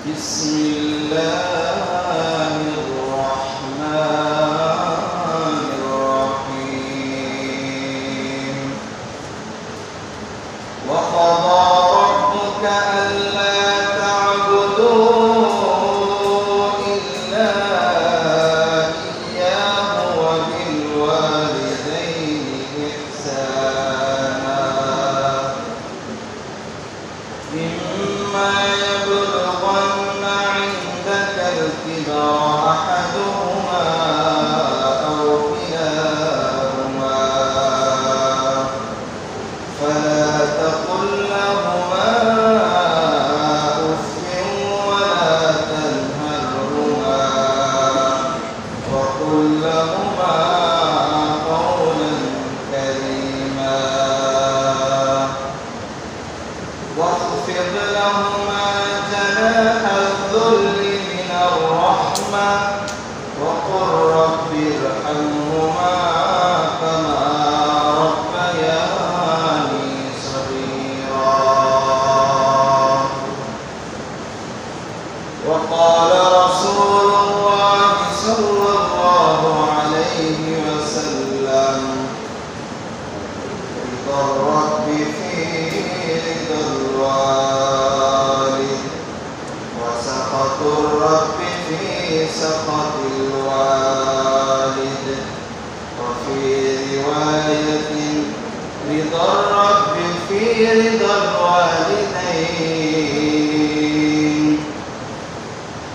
بسم الله الرحمن الرحيم وقضى ربك ألا تعبدوا إلا إياه وبالوالدين إحسانا إما يبلغن عندك الكبر أحدهما أو كلاهما فلا تقل لهما أف ولا تنهرهما وقل لهما قولا كريما واخفض لهما جناح الذل من الرحمة وقل رب ارحمهما كما ربياني صغيرا وقال رسول الله صلى الله عليه وسلم رضا الرب في رضا الوالد وسخط الرب في سخط الوالد وفي رواية رضا الرب في رضا الوالدين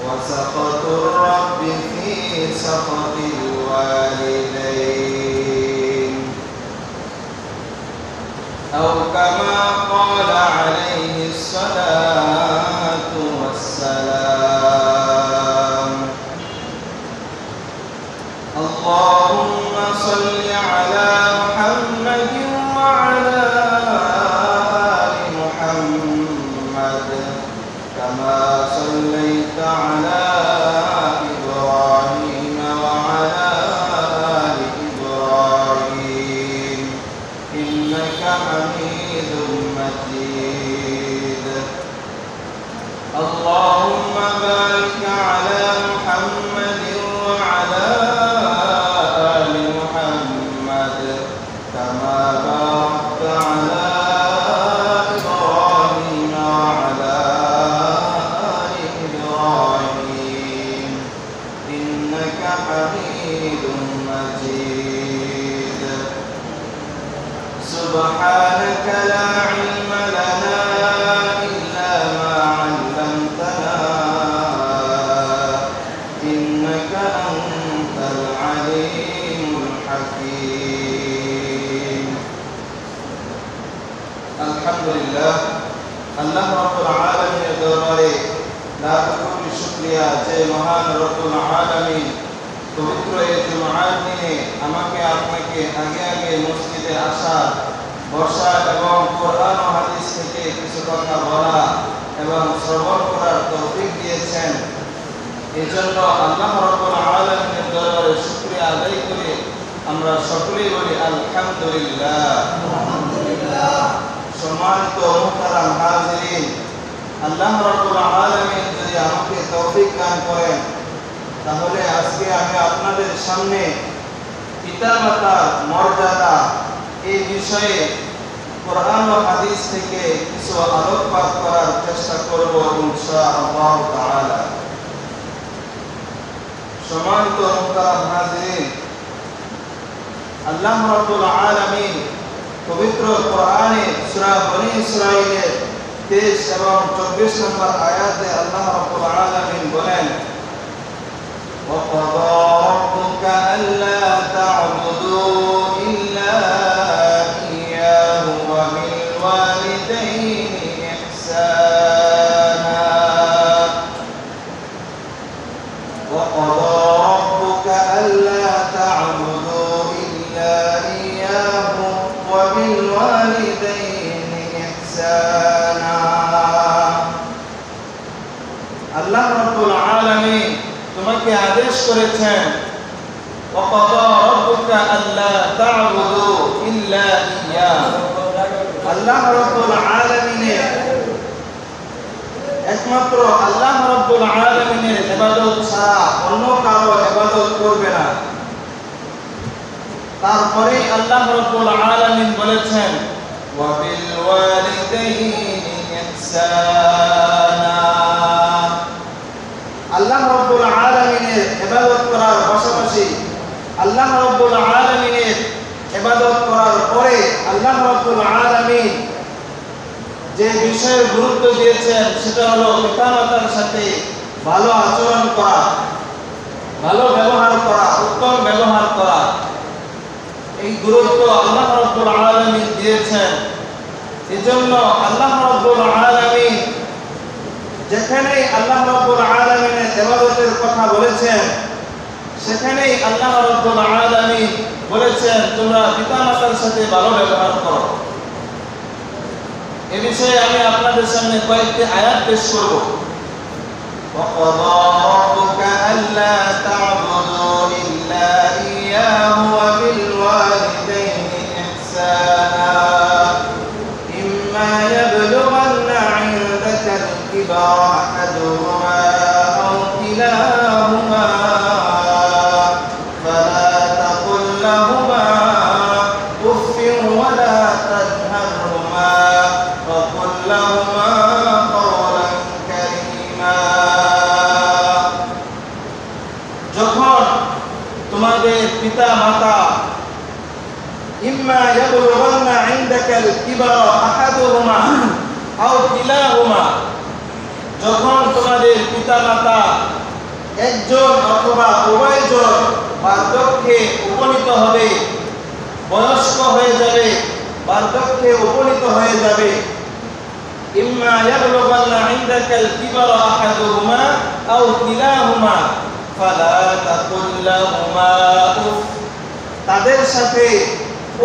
وسخط الرب في سخط الوالدين أو كما قال عليه الصلاة والسلام اللهم صل على محمد وعلى آل محمد كما صليت على إبراهيم وعلى آل إبراهيم إنك حميد مجيد اللهم بارك على محمد وعلى آل محمد كما باركت على إبراهيم وعلى آل إبراهيم إنك حميد مجيد سبحانك لا علم لنا إلا ما علمتنا إنك أنت العليم الحكيم الحمد لله الله رب العالمين দরবারে লাখ কোটি শুকরিয়া যে মহান রব্বুল আলামিন পবিত্র এই জুমার দিনে আমাকে আপনাকে আগে আগে মসজিদে আসা বসা এবং কোরআন ও হাদিস থেকে কিছু কথা বলা এবং শ্রবণ করার তৌফিক দিয়েছেন এজন্য আল্লাহ রাব্বুল আলামিনের দরবারে শুকরিয়া আদায় করে আমরা সকলেই বলি আলহামদুলিল্লাহ আলহামদুলিল্লাহ সম্মানিত মুহতারাম হাজিরিন আল্লাহ রাব্বুল আলামিন যদি আমাকে তৌফিক দান করেন তাহলে আজকে আমি আপনাদের সামনে পিতামাতার মর্যাদা এই বিষয়ে কোরআন ও হাদিস থেকে কিছু আলোকপাত করার চেষ্টা করব ইনশাআল্লাহ তাআলা সম্মানিত মুহতারাম হাজিরিন আল্লাহ রাব্বুল আলামিন পবিত্র কোরআনে সূরা বনী ইসরাঈলের 23 এবং 24 নম্বর আয়াতে আল্লাহ রাব্বুল আলামিন বলেন وقضى ربك ألا تعبدوا إلا إياه وبالوالدين إحسانا وقضى ربك ألا تعبدوا إلا إياه وبالوالدين إحسانا الله رب العالمين তোমাকে আদেশ করেছেন وقضى ربك ألا تعبدوا إلا إياه আল্লাহ রাব্বুল আলামিনের একমাত্র আল্লাহ রাব্বুল আলামিনের ইবাদত ছাড়া অন্য কারো ইবাদত করবে না। তারপরে আল্লাহ রাব্বুল আলামিন বলেছেন ওয়া বিল ওয়ালিদাইনি ইহসানা। আল্লাহ রাব্বুল আলামিনের ইবাদত করার পাশাপাশি আল্লাহ রাব্বুল আলামিনের ইবাদত করার পরে আল্লাহ রাব্বুল আলামিন যে বিষয়ে গুরুত্ব দিয়েছেন সেটা হলো পিতামাতার সাথে ভালো আচরণ করা, ভালো ব্যবহার করা, উত্তম ব্যবহার করা। এই গুরুত্ব আল্লাহ রাব্বুল আলামিন দিয়েছেন। এজন্য আল্লাহ রাব্বুল আলামিন যেখানেই আল্লাহ রাব্বুল আলামিনের ইবাদতের কথা বলেছেন সেখানেই আল্লাহ রাব্বুল আলামিন বলেছেন তোমরা পিতামাতার সাথে ভালো ব্যবহার করো। এই বিষয়ে আমি আপনাদের সামনে কয়েকটি আয়াত পেশ করব। وَقَضَى رَبُّكَ أَلَّا تَعْبُدُوا إِلَّا إِيَّاهُ وَبِالْوَالِدَيْنِ إِحْسَانًا إِمَّا يَبْلُغَنَّ عِندَكَ الْكِبَرَ أَحَدُهُمَا أَوْ كِلَاهُمَا فَلَا تَقُل لَّهُمَا أُفٍّ وَلَا تَنْهَرْهُمَا وَقُل لَّهُمَا قَوْلًا كَرِيمًا। যখন তোমাদের পিতা মাতা ইম্মা ইয়াবলুগান্না ইনদাকাল কিবারা আহাদুহুমা আও কিলাহুমা, যখন তোমাদের পিতা মাতা একজন অথবা উভয়জন বার্ধক্যে উপনীত হবে, বয়স্ক হয়ে যাবে, বার্ধক্যে উপনীত হয়ে যাবে। ইম্মা ইয়াবলুগান্না ইনদাকাল কিবারা আহাদুহুমা আও কিলাহুমা ফালা তাকুল লাহুমা উফ, তাদের সাথে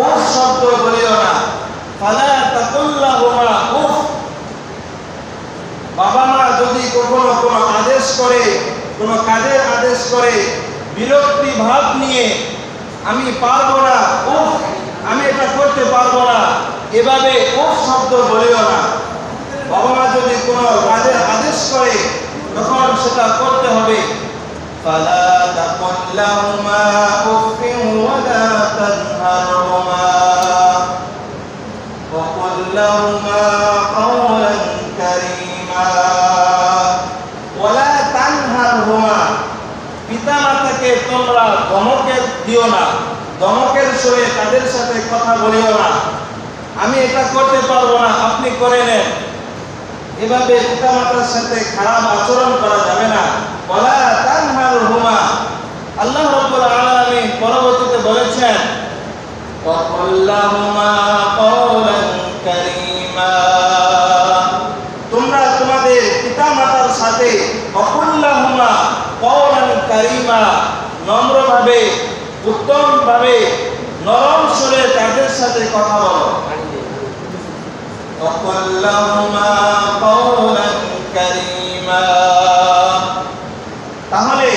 উফ শব্দ বলিও না। ফালা তাকুল লাহুমা উফ, বাবা মা যদি কখনো কোনো আদেশ করে, কোনো কাজের আদেশ করে, বিরক্তি ভাব নিয়ে আমি পারবো না, উফ আমি এটা করতে পারবো না, এভাবে উফ শব্দ বলিও না। বাবা মা যদি কোনো কাজের আদেশ করে তখন সেটা করতে হবে। ফালা তাকুল লাহুমা উফিন ওয়ালা তানহারহুমা ওয়া কুল লাহুমা কাওলান কারীমা ওয়ালা তানহারহুমা, পিতামাতাকে তোমরা ধমকে দিও না, ধমকের সুরে তাদের সাথে কথা বলিও না। আমি এটা করতে পারবো না, আপনি করে নেন, এভাবে পিতামাতার সাথে খারাপ আচরণ করা যাবে না। ওয়ালা তানহারহুমা, আল্লাহ রাব্বুল আলামিন পরবর্তীতে বলেছেন ওয়া কুল লাহুমা কাওলান কারীমা, তোমরা তোমাদের পিতামাতার সাথে ওয়া কুল লাহুমা কাওলান কারীমা, নম্রভাবে, উত্তমভাবে, নরম সুরে তাদের সাথে কথা বলো। ওয়া কুল লাহুমা কাওলান কারীমা। তাহলে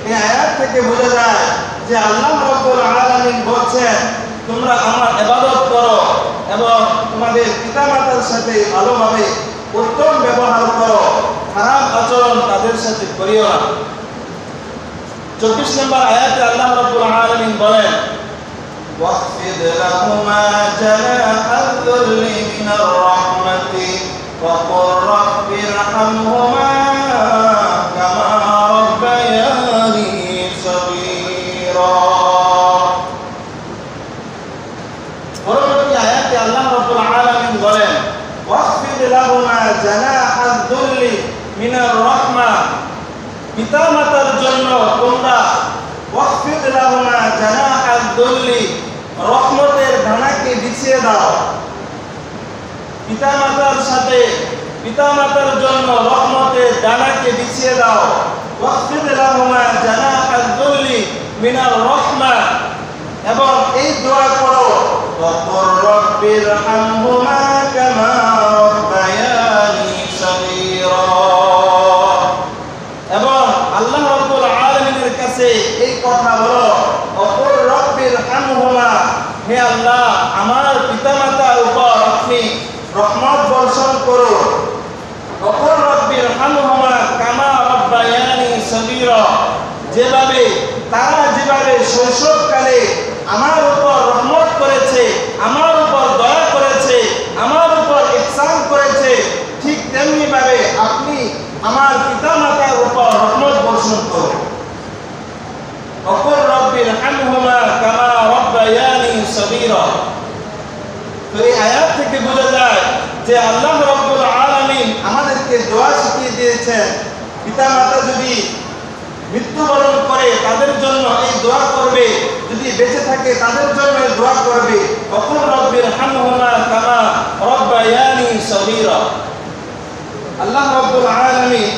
এই আয়াত থেকে বোঝা যায় যে আল্লাহ রাব্বুল আলামিন বলছেন তোমরা আমার ইবাদত করো এবং তোমাদের পিতামাতার সাথে ভালোভাবে উত্তম ব্যবহার করো, খারাপ আচরণ তাদের সাথে করিও না। 24 নম্বর আয়াতে আল্লাহ রাব্বুল আলামিন বলেন ওয়াখফিদ লাহুমা জানাহাল যুল্লি মিনার রাহমাতি ওয়া কুর রাব্বিরহামহুমা কামা রাব্বায়ানি সগীরা। পরবর্তী আয়াতে আল্লাহ রাব্বুল আলামিন বলেন ওয়াখফিদ লাহুমা জানাহাল যুল্লি মিনার রাহমা, পিতামাতার জন্য তোমরা ওয়াখফিদ লাহুমা জানাহাল যুল্লি, রহমতের ডানাকে বিছিয়ে দাও। পিতামাতার সাথে, পিতামাতার জন্য রহমতের ডানাকে বিছিয়ে দাও। ওয়াখফিদ লাহুমা জানাহাল যুল্লি মিনার রাহমা, এবং এই দোয়া করো ওয়া কুর রাব্বিরহামহুমা কামা রাব্বায়ানি সগীরা, এবং আল্লাহ রাব্বুল আলামিনের কাছে এই কথা বলো ওয়া কুর রাব্বিরহামহুমা, হে আল্লাহ আমার পিতামাতার উপর আপনি রহমত বর্ষণ করো। ওয়া কুর রাব্বিরহাম যেভাবে তারা যেভাবে শৈশবকালে আমার উপর রহমত করেছে, আমার উপর দয়া করেছে, আমার উপর ইহসান করেছে, ঠিক তেমনি ভাবে আপনি আমার পিতামাতার উপর রহমত বর্ষণ করুন। ওয়াকুর রাব্বির হামহুমা কামা রাব্বায়ানি সগীরা। তো এই আয়াত থেকে বোঝা যায় যে আল্লাহ রাব্বুল আলামিন আমাদেরকে দোয়া শিখিয়ে দিয়েছেন। পিতামাতা যদি মৃত্যুবরণ করে তাদের জন্য এই দোয়া করবে, যদি বেঁচে থাকে তাদের জন্য এই দোয়া করবে, ওয়াকুর রাব্বির হামহুমা কামা রাব্বায়ানি সগীরা। আল্লাহ রাব্বুল আলামিন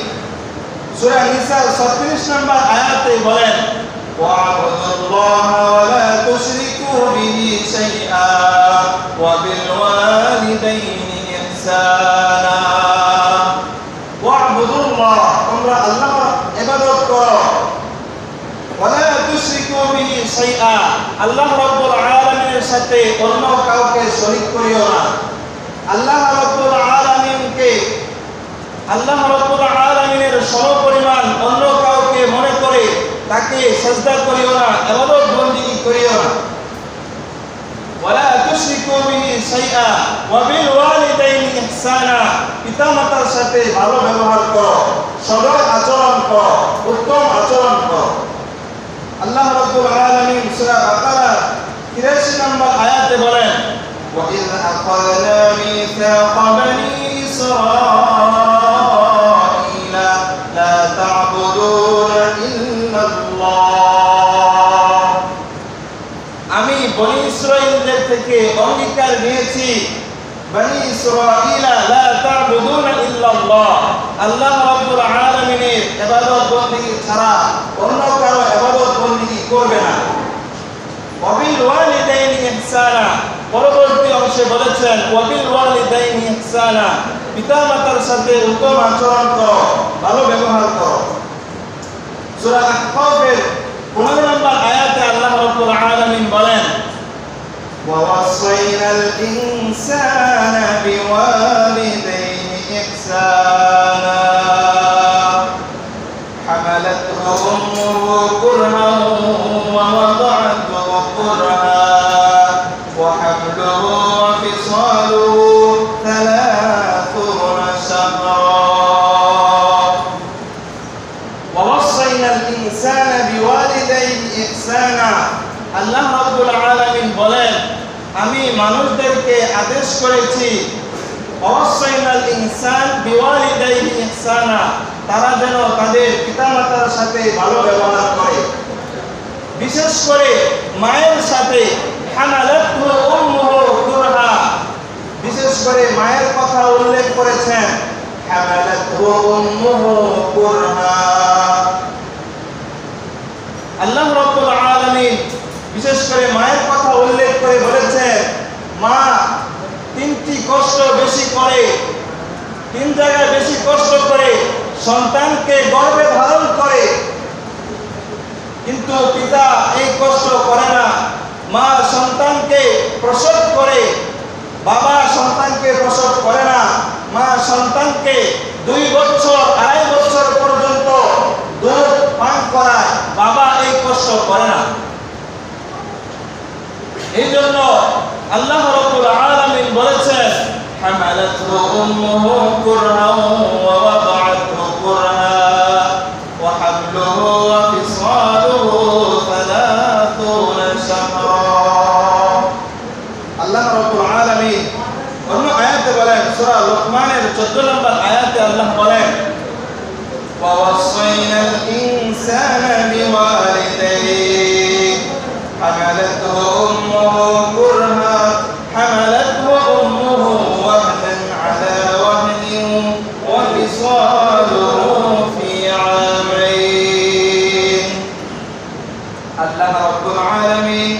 সূরা নিসা 36 নম্বর আয়াতে বলেন, ওয়া'বুদুল্লাহা ওয়া লা তুশরিকু বিহি শাইআ ওয়া বিল ওয়ালিদাইনি ইহসানা। ওয়া'বুদুল্লাহ, তোমরা আল্লাহর ইবাদত করো, ওয়া লা তুশরিকু বিহি শাইআ, আল্লাহ রাব্বুল আলামিনের সাথে অন্য কাউকে শরীক করিও না। আল্লাহ রাব্বুল আলামিনকে, আল্লাহ রাব্বুল আলামিনের সমপরিমাণ অন্য কাউকে মনে করে তাকে সিজদা করিও না, ইবাদত বندگی করিও না। ওয়ালা তুশরিকু বিহি শাইআ ওয়া বিল ওয়ালিদাইনি ইহসানা, পিতামাতার সাথে ভালো ব্যবহার করো, সদয় আচরণ করো, উত্তম আচরণ করো। আল্লাহ রাব্বুল আলামিন সূরা বাকারা 83 নম্বর আয়াতে বলেন, ওয়া ইয আখাযনা মিসাকা বনি ইসরাঈলা লা তা'বুদুনা ইল্লাল্লাহ। আমি বনি ইসরাঈলদের থেকে অঙ্গীকার নিয়েছি, বনি ইসরাঈলা লা তা'বুদুনা ইল্লাল্লাহ, আল্লাহ রাব্বুল আলামিনের ইবাদত বندگی ছাড়া অন্য কারো ইবাদত বندگی করবে না। ওয়া বিল ওয়ালিদাইনি ইহসানা, পরবর্তী অংশে বলেছেন ওয়া বিল ওয়ালিদাইনি ইহসানা, পিতামাতার সাথে উত্তম আচরণ করো, ভালো ব্যবহার করো। সূরা আহকাফের 15 নম্বর আয়াতে আল্লাহ রাব্বুল আলামিন বলেন, ওয়া ওয়াসাইনাল ইনসানা বিওয়ালিদাইহি ইহসানা হামালাতহু উম্মুহু কুরহান ওয়া ওয়াদা'atহু কুরহান ওয়া হামলুহু ওয়া ফিসালুহু 30 শাহরা। আল্লাহ রাব্বুল আলামিন বলেন, আমি মানুষদেরকে আদেশ করেছি ওয়াসাইনাল ইনসান বিওয়ালিদাইহি ইহসানা, তারা যেন তাদের পিতামাতার সাথে ভালো ব্যবহার করে, বিশেষ করে মায়ের সাথে। হামালাতহু উম্মুহু কুরহা, বিশেষ করে মায়ের কথা উল্লেখ করেছেন, হামালাতহু উম্মুহু কুরহা। আল্লাহ রাব্বুল আলামিন বিশেষ করে মায়ের কথা উল্লেখ করে বলেছেন, মা তিনটি কষ্ট বেশি করে, তিন জায়গায় বেশি কষ্ট করে সন্তানকে গর্ভে ধারণ করে, কিন্তু পিতা এই কষ্ট করে না। মা সন্তানকে প্রসব করে, বাবা সন্তানকে প্রসব করে না। মা সন্তানকে 2 বছর 2.5 বছর পর্যন্ত দুধ পান করায়, বাবা এই কষ্ট করে না। এই জন্য আল্লাহ রাব্বুল আলামিন বলেছেন, হামালাতহু উম্মুহু কুরহান ওয়া ওয়াদা'atহু কুরহান ওয়া হামলুহু ওয়া ফিসালুহু 30 শাহরা। আল্লাহ রাব্বুল আলামিন অন্য আয়াতে বলেন, সূরা লুকমানের 14 নম্বর আয়াতে আল্লাহ বলেন, ওয়া ওয়াসাইনাল ইনসানা বিওয়ালিদাইহি হামালাতহু উম্মুহু কুরহান হামালাতহু উম্মুহু ওয়াহনান আলা ওয়াহনিন ওয়া ফিসালুহু ফি আমাইন। আল্লাহ রাব্বুল আলামিন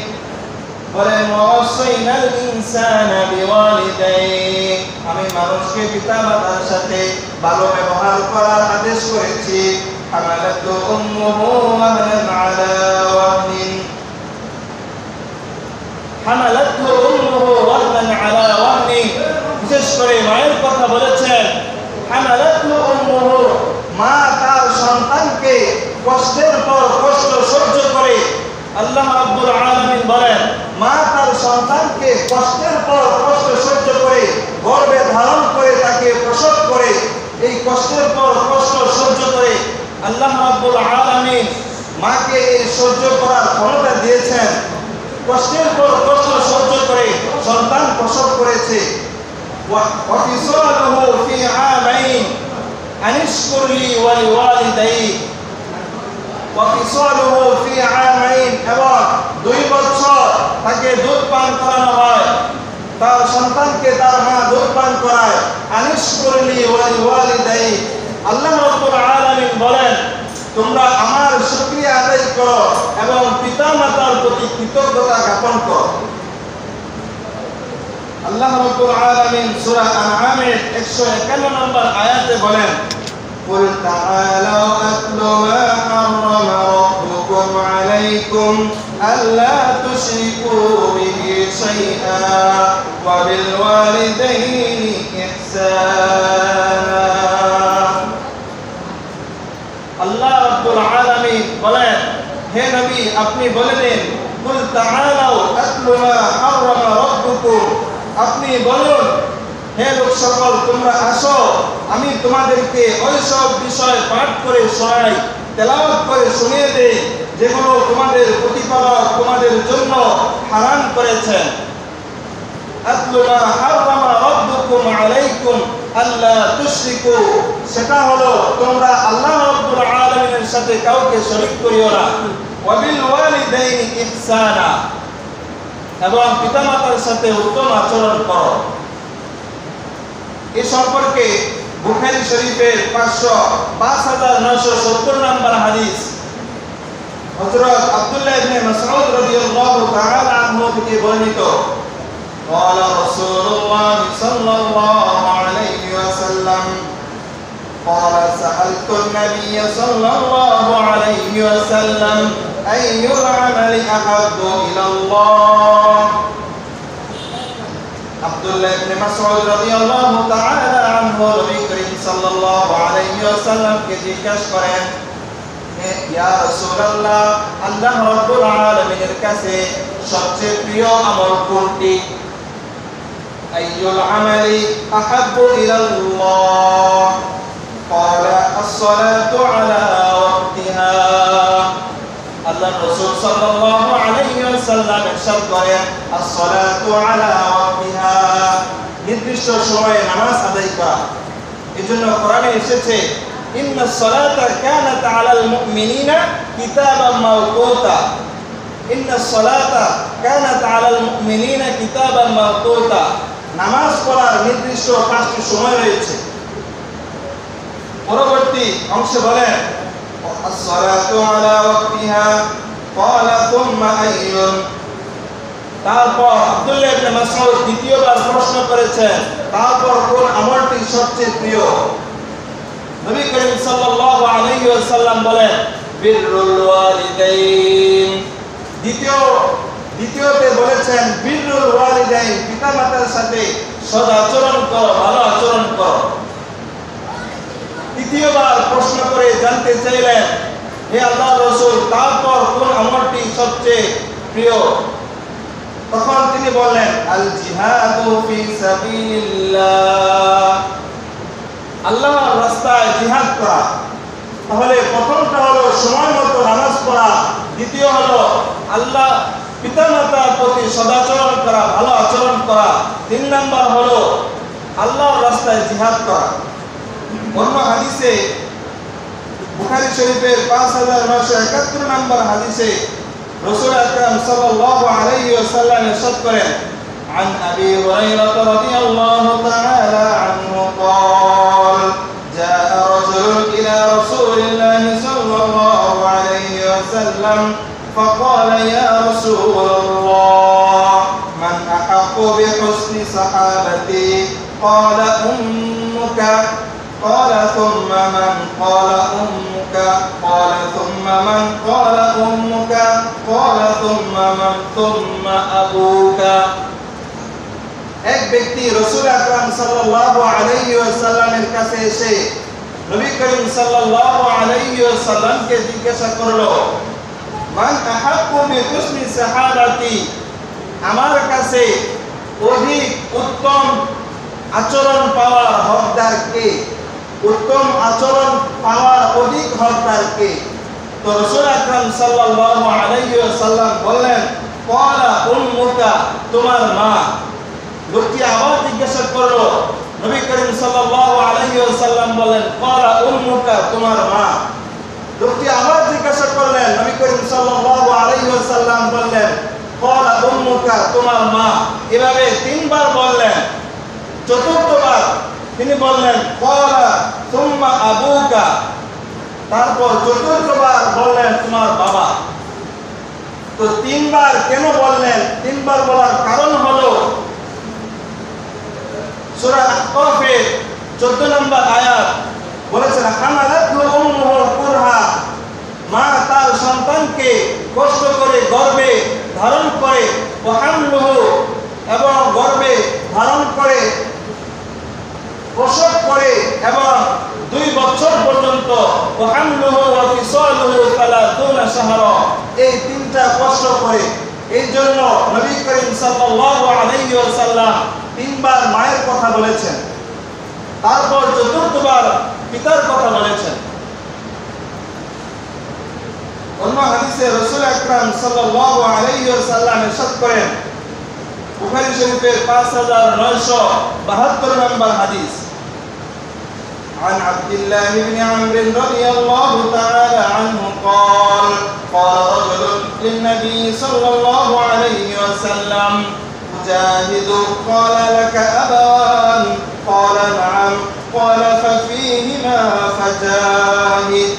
বলেন, ওয়াসাইনাল ইনসানা বিওয়ালিদাইহি, আমি মানুষকে পিতামাতার সাথে ভালো ব্যবহার করার আদেশ করেছি। হামালাতহু উম্মুহু ওয়াহনান আলা ওয়াহনিন, হামালাতহু উম্মুহু ওয়াহনান আলা ওয়াহনিন, বিশেষ করে মায়ের কথা বলেছেন। হামালাতহু উম্মুহু, মা তার সন্তানকে কষ্টের পর কষ্ট সহ্য করে আল্লাহ রাব্বুল আলামিন বলেন মা তার সন্তানকে কষ্টের পর কষ্ট সহ্য করে গর্ভে ধারণ করে তাকে প্রসব করে এই কষ্টের পর কষ্ট সহ্য করে আল্লাহ রাব্বুল আলামিন মাকে এই সহ্য করার ক্ষমতা দিয়েছেন। কষ্টের পর কষ্ট সহ্য করে সন্তান প্রসব করেছে। ওয়াফিসালুহু ফি আমাইন আনিশকুরলি ওয়া লিওয়ালিদাইক ওয়াফিসালুহু ফি আমাইন এবং 2 বছর তাকে দুধ পান করানো হয়। তার সন্তানকে তার মা দুধ পান করায়। আনিশকুরলি ওয়া লিওয়ালিদাইক আল্লাহ রাব্বুল আলামিন বলেন তোমরা আমার শুকরিয়া আদায় করো এবং পিতামাতার প্রতি কৃতজ্ঞতা জ্ঞাপন করো। আল্লাহ রাব্বুল আলামিন সূরা আনআমের 151 নম্বর আয়াতে বলেন কুল তাআলাউ আতলু মা হারামা রাব্বুকুম আলাইকুম আল্লা তুশরিকু বিহি শাইআ ওয়া বিল ওয়ালিদাইনি ইহসানা। আল্লাহ রাব্বুল আলামিন বলেন হে নবী আপনি বলে দিন কুল তাআলাউ আতলু মা হারামা রাব্বুকুম আপনি বলুন হে লোক সকল তোমরা আসো আমি তোমাদেরকে ওই সব বিষয় পাঠ করে শোনাই তেলাওয়াত করে শুনিয়ে দেই যেগুলো তোমাদের প্রতিপালক তোমাদের জন্য হারাম করেছেন। আতলু মা হারামা রাব্বুকুম আলাইকুম আল্লা তুশরিকু সেটা হলো তোমরা আল্লাহ রাব্বুল আলামিনের সাথে কাউকে শরীক করিও না। ওয়া বিল ওয়ালিদাইনি ইহসানা এবং পিতামাতার সাথে উত্তম আচরণ করো। এই সম্পর্কে বুখারী শরীফের 5970 নম্বর হাদিস হযরত আব্দুল্লাহ ইবনে মাসউদ রাদিয়াল্লাহু তাআলা আনহু থেকে বর্ণিত قال رسول الله صلى الله عليه وسلم قال سألت النبي صلى الله عليه وسلم أي العمل أحب إلى الله عبد الله بن مسعود رضي الله تعالى عنه নবী করিম সাল্লাল্লাহু আলাইহি ওয়াসাল্লাম কে জিজ্ঞাসা করেন ইয়া রাসূলুল্লাহ আল্লাহ রাব্বুল আলামিনের কাছে সবচেয়ে প্রিয় আমল কোনটি? আইয়ুল আমালি আহাব্বু ইলাল্লাহ قال الصلاة على وقتها আল্লাহ রাসূল সাল্লাল্লাহু আলাইহি ওয়াসাল্লাম ইরশাদ করেন as-salatu ala waqtiha নির্দিষ্ট সময়ে নামাজ আদায় করা। এজন্য কোরআনে এসেছে ইন্নাস সালাতা কানাত আলাল মুমিনিনা কিতাবাম মাওকুতা ইন্নাস সালাতা কানাত আলাল মুমিনিনা কিতাবাম মাওকুতা নামাজ পড়ার নির্দিষ্ট 5টি সময় রয়েছে। পরবর্তী অংশে বলেন as-salatu ala waqtiha qala thumma ayyun তারপর আব্দুল্লাহ ইবনে মাসউদ দ্বিতীয়বার প্রশ্ন করেছেন তারপর কোন আমলটি সবচেয়ে প্রিয়? নবী করিম সাল্লাল্লাহু আলাইহি ওয়াসাল্লাম বলেন বিররুল ওয়ালিদাইন দ্বিতীয়তে বলেছেন বিররুল ওয়ালিদাইন পিতামাতার সাথে সৎ আচরণ করো ভালো আচরণ করো। তৃতীয়বার প্রশ্ন করে জানতে চাইলেন হে আল্লাহর রাসূল তারপর কোন আমলটি সবচেয়ে প্রিয়? তখন তিনি বললেন আল জিহাদু ফি সাবিলিল্লাহ আল্লাহর রাস্তায় জিহাদ করা। তাহলে প্রথমটা হলো সময় মতো নামাজ পড়া, দ্বিতীয় হলো আল্লাহ পিতামাতার প্রতি সদাচরণ করা ভালো আচরণ করা, 3 নাম্বার হলো আল্লাহর রাস্তায় জিহাদ করা। অন্য হাদিসে বুখারী শরীফের 5971 নম্বর হাদিসে রাসূল আকরাম সাল্লাল্লাহু আলাইহি ওয়াসাল্লাম ইরশাদ করেন عن أبي هريرة رضي الله تعالى عنه قال جاء رجل إلى رسول الله صلى الله عليه وسلم فقال يا رسول الله من أحق بحسن صحابتي قال أمك قال ثم من قال أمك قال ثم من قال أمك قال ثم من ثم أبوك এক ব্যক্তি রাসূল আকরাম সাল্লাল্লাহু আলাইহি ওয়াসাল্লামের কাছে এসে নবী করিম সাল্লাল্লাহু আলাইহি ওয়াসাল্লামকে জিজ্ঞাসা করলো, মান আহাক্কু বিহুসনি সাহাবাতি, আমার কাছে অধিক উত্তম আচরণ পাওয়ার হকদার কে? উত্তম আচরণ পাওয়ার অধিক হকদার কে? তো রাসূল আকরাম সাল্লাল্লাহু আলাইহি ওয়াসাল্লাম বললেন, ক্বালা উম্মুকা, তোমার মা। লোকটি আবার জিজ্ঞাসা করলো, নবী করিম সাল্লাল্লাহু আলাইহি ওয়াসাল্লাম বলেন, ক্বালা উম্মুকা, তোমার মা। লোকটি আবার জিজ্ঞাসা করলেন, নবী করিম সাল্লাল্লাহু আলাইহি ওয়াসাল্লাম বললেন, ক্বালা উম্মুকা, তোমার মা। এভাবে তিনবার বললেন। চতুর্থবার তিনি বললেন, ক্বালা সুম্মা আবুকা, তারপর চতুর্থবার বললেন, তোমার বাবা। তো তিনবার কেন বললেন? তিনবার বলার কারণ হলো সূরা আহকাফের 14 নম্বর আয়াত বলেছেন, হামালাতহু উম্মুহু কুরহা, মা তার সন্তানকে কষ্ট করে গর্ভে ধারণ করে, ওয়া হামলুহু, এবং গর্ভে ধারণ করে প্রসব করে এবং 2 বছর পর্যন্ত, ওয়া হামলুহু ওয়া ফিসালুহু 30 শাহরা, এই তিনটা কষ্ট করে। এই জন্য নবী করিম সাল্লাল্লাহু আলাইহি ওয়াসাল্লাম তিনবার মায়ের কথা বলেছেন, তারপর চতুর্থবার পিতার কথা বলেছেন। অন্য হাদিসে রাসূল আকরাম সাল্লাল্লাহু আলাইহি ওয়াসাল্লাম ইরশাদ করেন, বুখারী শরীফের 5972 নম্বর হাদিস, عن عبد الله بن عمرو رضي الله تعالى عنه قال قال رجل للنبي صلى الله عليه وسلم أجاهد؟ قال لك أبوان؟ قال نعم. قال ففيهما فجاهد.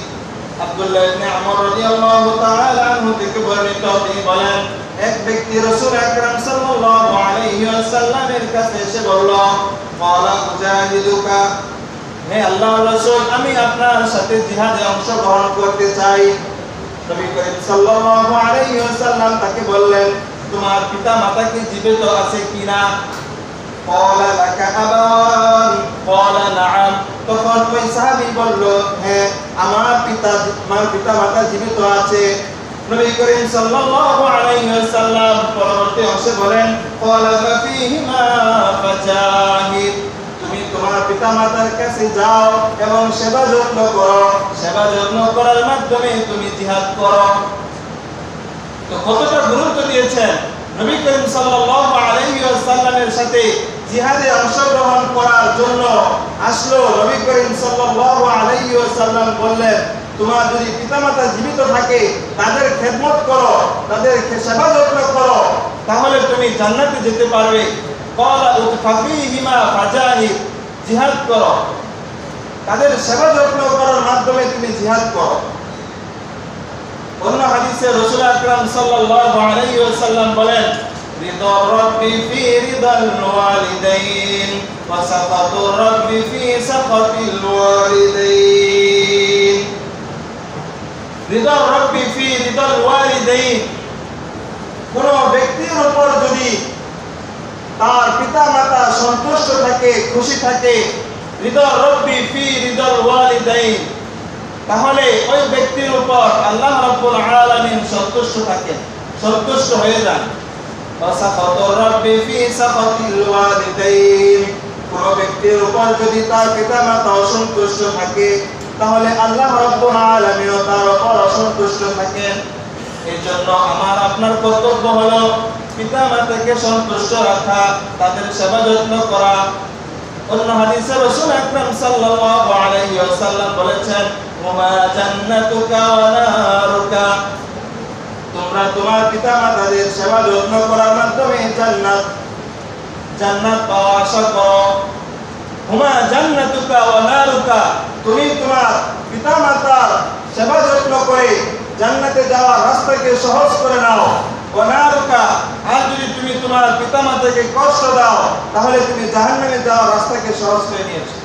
আব্দুল্লাহ ইবনে আমর রাদিয়াল্লাহু তাআলা আনহু থেকে বর্ণিত, তিনি বলেন, এক ব্যক্তি রাসূল আকরাম সাল্লাল্লাহু আলাইহি ওয়াসাল্লামের কাছে এসে বলল, ক্বালা উজাহিদুকা, হে আল্লাহর রাসূল, আমি আপনার সাথে জিহাদে অংশগ্রহণ করতে চাই। নবী করিম সাল্লাল্লাহু আলাইহি ওয়াসাল্লাম তাকে বললেন, তোমার পিতা মাতা কি জীবিত আছে কিনা? ক্বালা লাকা আবাওয়ান? ক্বালা নাআম। তখন ওই সাহাবী বলল, হ্যাঁ, আমার পিতা মাতা জীবিত আছে। নবী করিম সাল্লাল্লাহু আলাইহি ওয়াসাল্লাম পরবর্তী অংশে বলেন, ক্বালা ফাফিহিমা ফাজাহিদ, তুমি তোমার পিতা মাতার কাছে যাও এবং সেবা যত্ন করো, সেবা যত্ন করার মাধ্যমে তুমি জিহাদ করো। তো কতটা গুরুত্ব দিয়েছেন নবী করিম সাল্লাল্লাহু আলাইহি ওয়াসাল্লামের সাথে জিহাদে অংশগ্রহণ করার জন্য আসলো নবী করিম সাল্লাল্লাহু আলাইহি ওয়াসাল্লাম বললেন, তোমার যদি পিতামাতা জীবিত থাকে তাদের খেদমত করো, তাদের সেবা যত্ন করো, তাহলে তুমি জান্নাতে যেতে পারবে। ক্বালা ফাফিহিমা ফাজাহিদ, জিহাদ করো, তাদের সেবা যত্ন করার মাধ্যমে তুমি জিহাদ করো। অন্য হাদিসে রাসূল আকরাম সাল্লাল্লাহু আলাইহি ওয়াসাল্লাম বলেন, রিদার রাব্বি ফি রিদাল ওয়ালিদাইন ওয়া সাখাতুর রাব্বি ফি সাখাতিল ওয়ালিদাইন। রিদার রাব্বি ফি রিদাল ওয়ালিদাইন, কোন ব্যক্তির উপর যদি তার পিতা মাতা সন্তুষ্ট থাকে, খুশি থাকে, রিদার রাব্বি ফি রিদাল ওয়ালিদাইন, তাহলে ওই ব্যক্তির উপর আল্লাহ রাব্বুল আলামিন সন্তুষ্ট থাকেন, সন্তুষ্ট হয়ে যান। ওয়া সাখাতুর রাব্বি ফি সাখাতিল ওয়ালিদাইন, কোন ব্যক্তির উপর যদি তার পিতা মাতা অসন্তুষ্ট থাকে, তাহলে আল্লাহ রাব্বুল আলামিন তার উপর অসন্তুষ্ট থাকেন। এই জন্য আমার আপনার কর্তব্য হলো পিতা মাতাকে সন্তুষ্ট রাখা, তাদের সেবা যত্ন করা। অন্য হাদিসে রাসূল আকরাম সাল্লাল্লাহু আলাইহি ওয়াসাল্লাম বলেছেন, ওমা জান্নাতুকা ওয়া নারুকা, তোমরা তোমার পিতা মাতাদের সেবা যত্ন করার মাধ্যমে জান্নাত পাওয়ার আশা করো। ওমা জান্নাতুকা ওয়া নারুকা, তুমি তোমার পিতা মাতার সেবা যত্ন করে জান্নাতে যাওয়ার রাস্তাকে সহজ করে নাও। ওয়া নারুকা, আর যদি তুমি তোমার পিতা মাতাকে কষ্ট দাও তাহলে তুমি জাহান্নামে যাওয়ার রাস্তাকে সহজ করে নিয়েছো।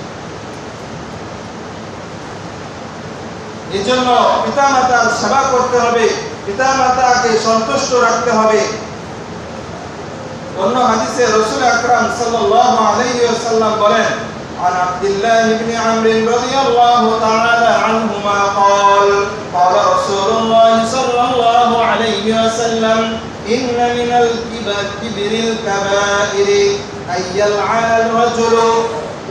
এই জন্য পিতা মাতার সেবা করতে হবে, পিতা মাতাকে সন্তুষ্ট রাখতে হবে। অন্য হাদিসে রাসূল আকরাম সাল্লাল্লাহু আলাইহি ওয়াসাল্লাম বলেন, عن عبد الله بن عمرو رضي الله تعالى عنهما قال قال رسول الله صلى الله عليه وسلم إن من الكبر الكبائر أن يلعن الرجل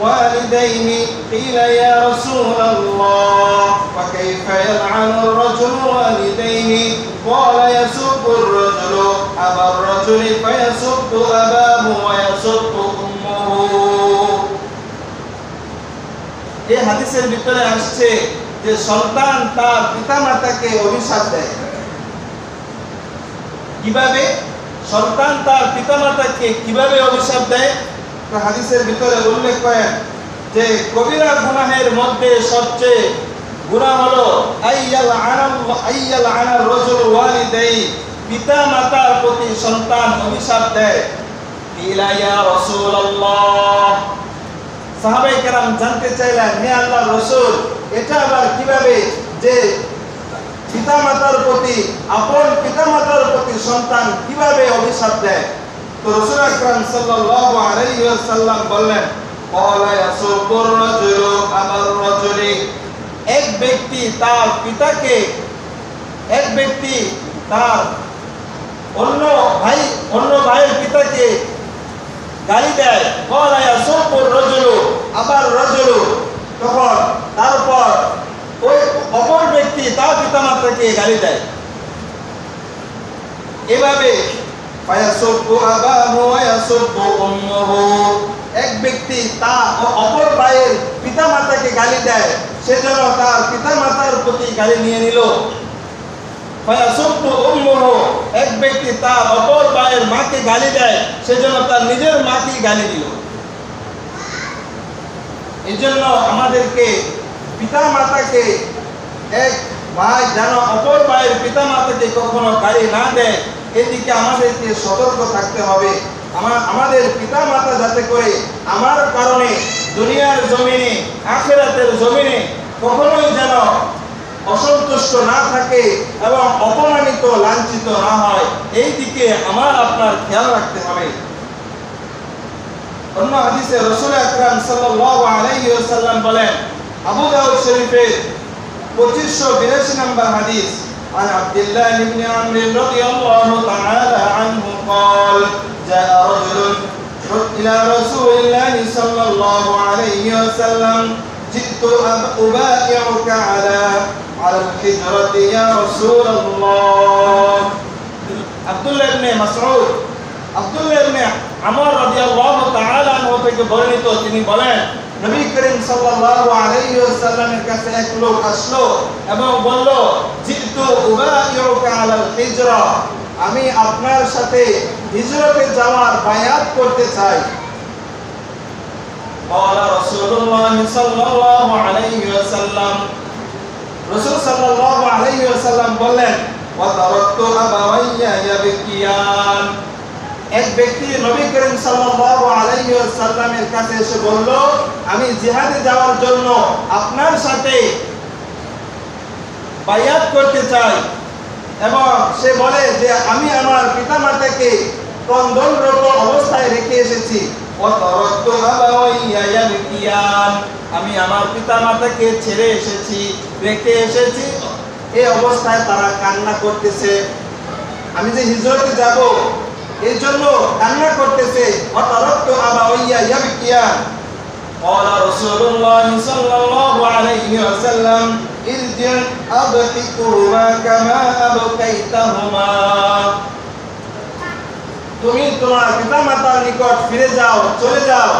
والديه قيل يا رسول الله وكيف يلعن الرجل والديه قال يسب الرجل أبا الرجل فيسب أباه ويسب أمه এই হাদিসের ভিতরে আসছে যে সন্তান তার পিতামাতাকে অভিশাপ দেয়। কিভাবে সন্তান তার পিতামাতাকে কিভাবে অভিশাপ দেয়? তো হাদিসের ভিতরে উল্লেখ করেন যে কবিরা গুনাহের মধ্যে সবচেয়ে গুনাহ হলো আইয়াল আনার রাজুল ওয়ালিদাই, পিতামাতার প্রতি সন্তান অভিশাপ দেয়। ইলা ইয়া রাসূলুল্লাহ, সাহাবায়ে কেরাম জানতে চাইলেন, হে আল্লাহর রাসূল, এটা আবার কিভাবে যে পিতামাতার প্রতি, আপন পিতামাতার প্রতি সন্তান কিভাবে অভিশাপ দেয়? তো রাসূল আকরাম সাল্লাল্লাহু আলাইহি ওয়াসাল্লাম বললেন, ক্বালা ইয়াসুবুর রাজুলু আবার রাজুলি, এক ব্যক্তি তার পিতাকে, এক ব্যক্তি তার অন্য ভাইয়ের পিতাকে গালি দেয়। ক্বালা ইয়াসুবুর রাজুলু আবার রাজুলু, তখন তারপর ওই অপর ব্যক্তি তার পিতামাতাকে গালি দেয়। এভাবে ফায়াসুব্বু আবাহু ওয়া ইয়াসুব্বু উম্মুহু, এক ব্যক্তি তার অপর ভাইয়ের পিতামাতাকে গালি দেয়, সেজন্য তার পিতামাতার প্রতি গালি নিয়ে নিল। ফায়াসুব্বু উম্মুহু, এক ব্যক্তি তার অপর ভাইয়ের মাকে গালি দেয়, সেজন্য তার নিজের মাকে গালি দিল। এজন্য আমাদেরকে পিতামাতাকে, এক ভাই যেন অপর ভাইয়ের পিতামাতাকে কখনো গালি না দেয়, এদিকে আমাদেরকে সতর্ক থাকতে হবে। আমাদের পিতামাতা যাতে করে আমার কারণে দুনিয়ার জমিনে, আখিরাতের জমিনে কখনোই যেন অসন্তুষ্ট না থাকে এবং অপমানিত, লাঞ্ছিত না হয়, এই দিকে আমার আপনার খেয়াল রাখতে হবে। অন্য হাদিসে রাসূল আকরাম সাল্লাল্লাহু আলাইহি ওয়াসাল্লাম বলেন, আবু দাউদ শরীফের 2582 নম্বর হাদিস, عن عبد الله بن عمرو رضي الله تعالى عنه قال جاء رجل إلى رسول الله صلى الله عليه وسلم جئت أبايعك على الحجرة يا رسول الله। আব্দুল্লাহ ইবনে মাসউদ, আব্দুল্লাহ ইবনে আমর রাদিয়াল্লাহু তাআলা আনহু থেকে বর্ণিত, তিনি বলেন, নবী করিম সাল্লাল্লাহু আলাইহি ওয়াসাল্লামের কাছে এক লোক আসলো এবং বলল, জিতু উবাইউকা আলাল হিজরা, আমি আপনার সাথে হিজরতে যাওয়ার বায়াত করতে চাই। قال رسول الله صلى الله عليه وسلم, রাসূল সাল্লাল্লাহু আলাইহি ওয়াসাল্লাম বললেন, ওয়া তারাকতু আবাওয়াইয়া ইয়াবকিয়ান, এক ব্যক্তি নবী করিম সাল্লাল্লাহু আলাইহি ওয়াসাল্লামের কাছে এসে বলল, আমি জিহাদে যাওয়ার জন্য আপনার সাথে বায়াত করতে চাই, এবং সে বলে যে আমি আমার পিতামাতাকে ক্রন্দনরত অবস্থায় রেখে এসেছি। ওয়াতারাকতু আবাওয়াইয়া ইয়াবকিয়ান, আমি আমার পিতামাতাকে ছেড়ে এসেছি, রেখে এসেছি, এই অবস্থায় তারা কান্না করতেছে। আমি যে হিজরতে যাব এই জন্য কান্না করতেছে। ওয়াতারাকতু আবাওয়াইয়া ইয়াবকিয়ান। قال رسول الله صلى الله عليه وسلم ارجع أضحكهما كما أبكيتهما, তুমি তোমার পিতামাতার নিকট ফিরে যাও, চলে যাও,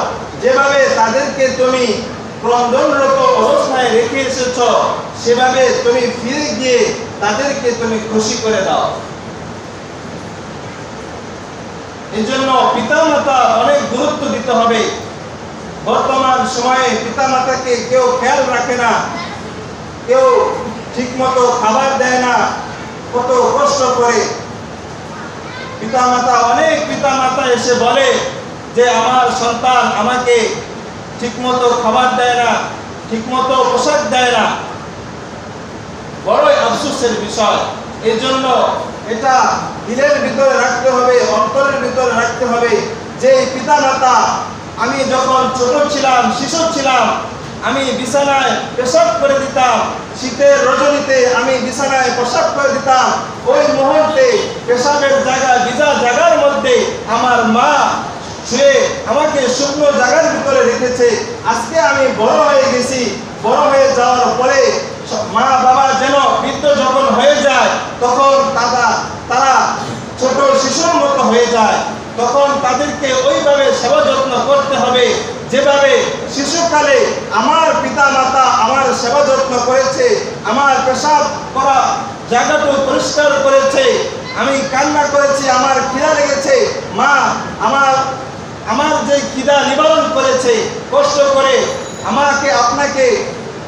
যেভাবে তাদেরকে তুমি ক্রন্দনরত অবস্থায় রেখে এসেছো, সেভাবে তুমি ফিরে গিয়ে তাদেরকে তুমি খুশি করে দাও। এই জন্য পিতামাতা অনেক গুরুত্ব দিতে হবে। বর্তমান সময়ে পিতামাতাকে কেউ খেয়াল রাখে না, কেউ ঠিকমতো খাবার দেয় না, কত কষ্ট করে পিতামাতা, অনেক পিতামাতা এসে বলে যে আমার সন্তান আমাকে ঠিকমতো খাবার দেয় না, ঠিকমতো পোশাক দেয় না। বড়ই আফসোসের বিষয়। এই জন্য এটা দিলের ভিতরে রাখতে হবে, অন্তরের ভিতরে রাখতে হবে যে পিতামাতা আমি যখন ছোট ছিলাম, শিশু ছিলাম, আমি বিছানায় পেশাব করে দিতাম। শীতের রজনীতে আমি বিছানায় পেশাব করে দিতাম। ওই মুহূর্তে পেশাবের জায়গা, ভিজা জায়গার মধ্যে আমার মা শুয়ে আমাকে শুকনো জায়গার ভিতরে রেখেছে। আজকে আমি বড় হয়ে গেছি। বড় হয়ে যাওয়ার পরে মা বাবা যেন বৃদ্ধ যখন হয়ে যায়, তখন তারা ছোট শিশুর মতো হয়ে যায়। তখন তাদেরকে ওইভাবে সেবা যত্ন করতে হবে যেভাবে শিশুকালে আমার পিতা মাতা আমার সেবা যত্ন করেছে, আমার পেশাব করা জায়গাটা পরিষ্কার করেছে, আমি কান্না করেছি, আমার খিদা লেগেছে, মা আমার যে খিদা নিবারণ করেছে, কষ্ট করে আমাকে আপনাকে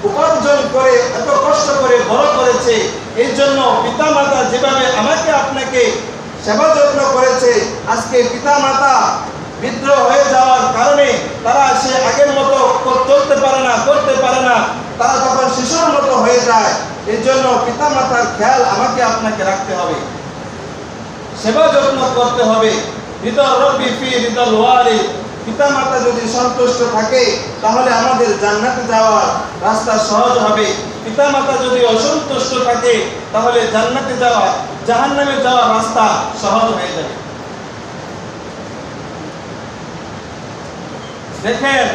উপার্জন করে এত কষ্ট করে বড় করেছে। এই জন্য পিতা মাতা যেভাবে আমাকে আপনাকে সেবা যত্ন করেছে, আজকে পিতা মাতা বৃদ্ধ হয়ে যাওয়ার কারণে তারা সে আগের মতো চলতে পারে না, করতে পারে না, তারা তখন শিশুর মতো হয়ে যায়। এই জন্য পিতা মাতার খেয়াল আমাকে আপনাকে রাখতে হবে, সেবা যত্ন করতে হবে। রিদা রব্বি ফি রিদাল ওয়ালিদ, পিতা মাতা যদি সন্তুষ্ট থাকে তাহলে আমাদের জান্নাতে যাওয়ার রাস্তা সহজ হবে। পিতা মাতা যদি অসন্তুষ্ট থাকে তাহলে জান্নাতে যাওয়া, জাহান্নামে যাওয়ার রাস্তা সহজ হয়ে যাবে। দেখেন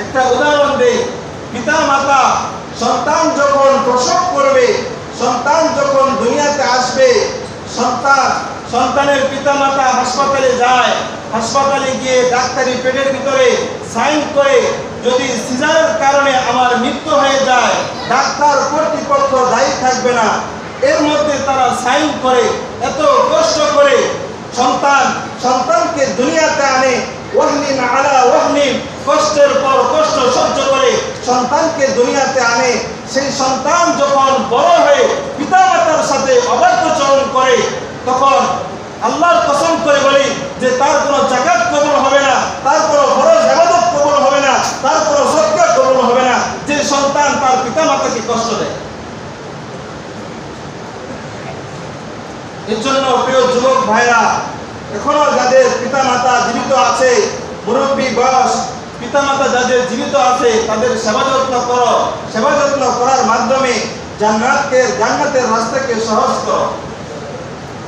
একটা উদাহরণ দেই। পিতা মাতা সন্তান যখন প্রসব করবে, সন্তান যখন দুনিয়াতে আসবে, সন্তানের পিতা মাতা হাসপাতালে যায়। হাসপাতালে গিয়ে ডাক্তারি পেটের ভিতরে সাইন করে, যদি সিজারের কারণে আমার মৃত্যু হয়ে যায়, ডাক্তার কর্তৃপক্ষ দায়ী থাকবে না। এর মধ্যে তারা সাইন করে, এত কষ্ট করে সন্তানকে দুনিয়াতে আনে। ওয়াহনিন আলা ওয়াহনিন, কষ্টের পর কষ্ট সহ্য করে সন্তানকে দুনিয়াতে আনে। সেই সন্তান যখন বড় হয়ে পিতা মাতার সাথে অবাধ্যচরণ করে, তখন আল্লাহর কসম করে বলি যে তার কোনো যাকাত কবুল হবে না, তার কোনো ফরজ ইবাদত কবুল হবে না, তার কোনো সদকা কবুল হবে না, যে সন্তান তার পিতা মাতাকে কষ্ট দেয়। এর জন্য প্রিয় যুবক ভাইরা, এখনো যাদের পিতা মাতা জীবিত আছে, মুরব্বী বয়স পিতা মাতা যাদের জীবিত আছে, তাদের সেবা যত্ন করো। সেবা যত্ন করার মাধ্যমে জান্নাতের রাস্তাকে সহজ করো।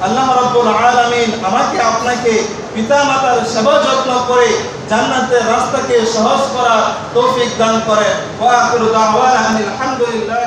আল্লাহ রাব্বুল আলামিন আমাকে আপনাকে পিতা মাতার সেবা যত্ন করে জান্নাতের রাস্তাকে সহজ করার তৌফিক দান করেন। ওয়া আখিরু দাওয়ানা আলহামদুলিল্লাহ।